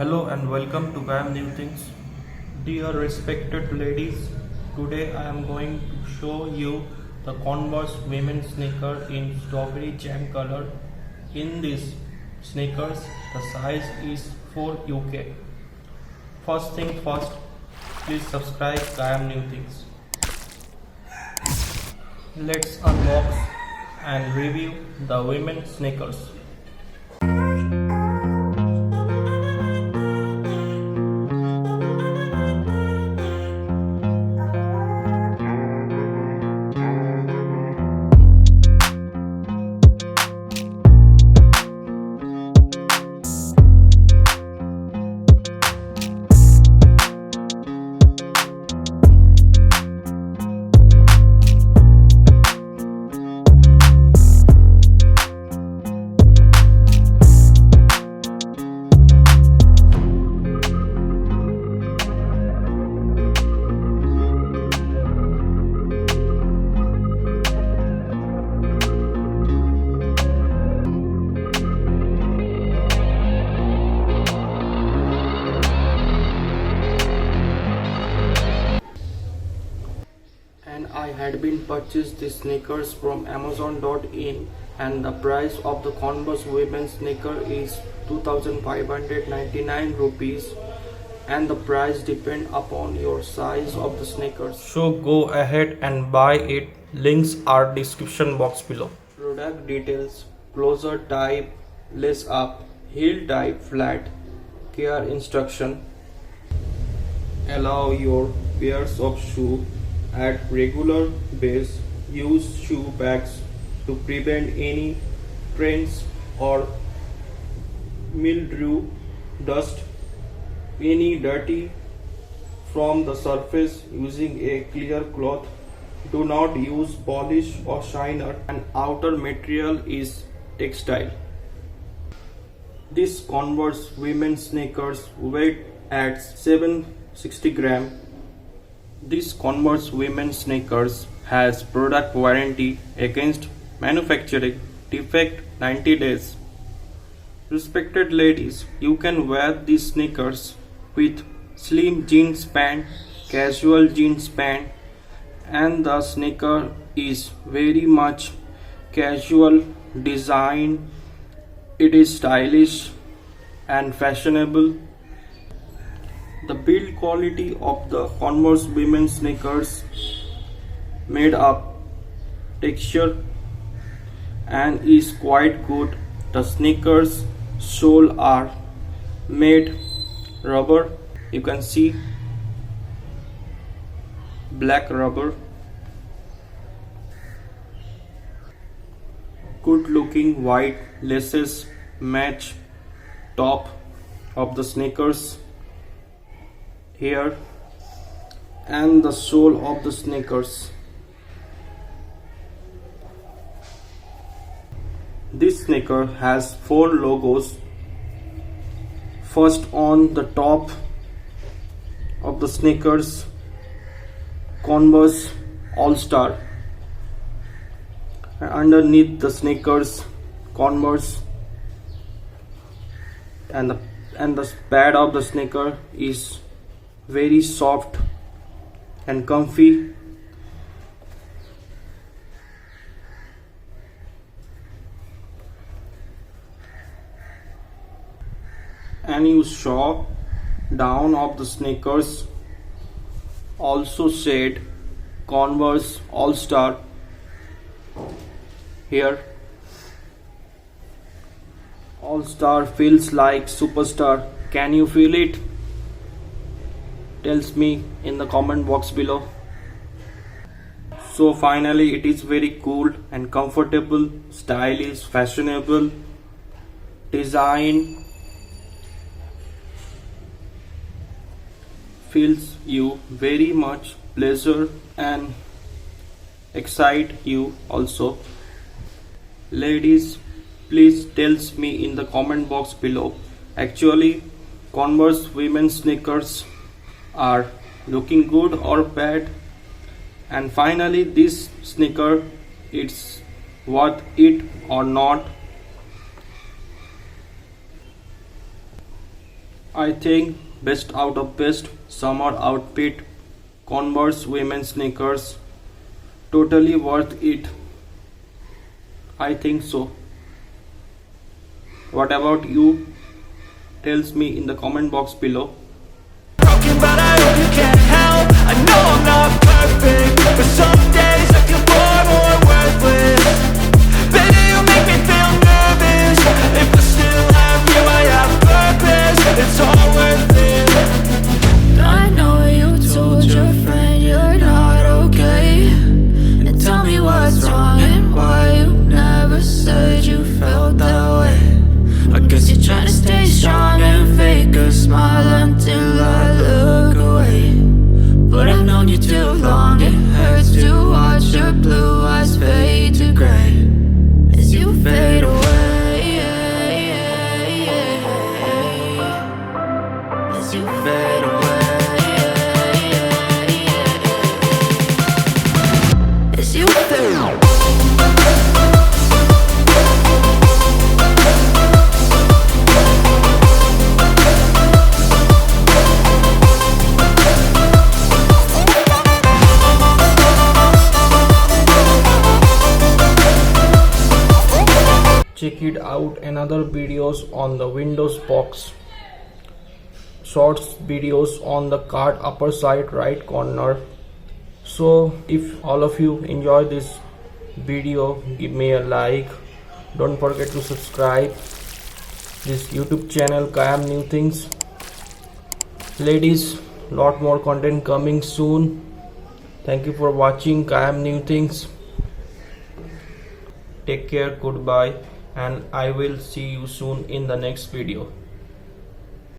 Hello and welcome to Kayam New Things. Dear respected ladies, today I am going to show you the Converse Women Sneaker in Stawberry Jam color. In these sneakers, the size is 4 UK. First thing first, please subscribe Kayam New Things. Let's unbox and review the women sneakers. I had been purchased the sneakers from Amazon.in and the price of the Converse women's sneaker is 2599 rupees and the price depend upon your size of the sneakers. So go ahead and buy it. Links are description box below. Product details: closer type, lace up, heel type flat, care instruction. Allow your pairs of shoe at regular base. Use shoe bags to prevent any stains or mildew, dust, any dirty from the surface using a clear cloth. Do not use polish or shiner, and outer material is textile. This Converse women's sneakers weight at 760 gram. This Converse women's sneakers has product warranty against manufacturing defect 90 days. Respected ladies, you can wear these sneakers with slim jeans pant, casual jeans pant, and the sneaker is very much casual design. It is stylish and fashionable. The build quality of the Converse women's sneakers made up texture and is quite good. The sneakers sole are made rubber. You can see black rubber. Good looking white laces match top of the sneakers here and the sole of the sneakers. This sneaker has 4 logos. First, on the top of the sneakers, Converse All Star, and underneath the sneakers, Converse, and the pad of the sneaker is very soft and comfy. And you saw down of the sneakers also said Converse All Star here. All Star feels like superstar. Can you feel it? Tells me in the comment box below. So finally, it is very cool and comfortable, stylish, fashionable design. Feels you very much pleasure and excite you also. Ladies, please tells me in the comment box below. Actually, Converse women's sneakers are looking good or bad, and finally this sneaker, it's worth it or not. I think best out of best summer outfit, Converse Women Sneakers, totally worth it. I think so. What about you? Tells me in the comment box below. Broken, but I hope you can help. I know I'm not perfect, but some days I feel far more worthless. Baby, you make me feel nervous. If I still have you, I have purpose. It's all worth it. I know you told your friend you're not okay, and tell me what's wrong and why you never said you felt that way. I guess you're trying to stay strong and fake a smile until I look away. But I've known you too long, it hurts to watch your blue eyes fade to gray as you fade away. As you fade away. As you fade away. Check it out another videos on the Windows box, shorts videos on the card upper side right corner. So if all of you enjoy this video, give me a like. Don't forget to subscribe this YouTube channel Kayam New Things. Ladies, lot more content coming soon. Thank you for watching Kayam New Things. Take care, goodbye, and I will see you soon in the next video.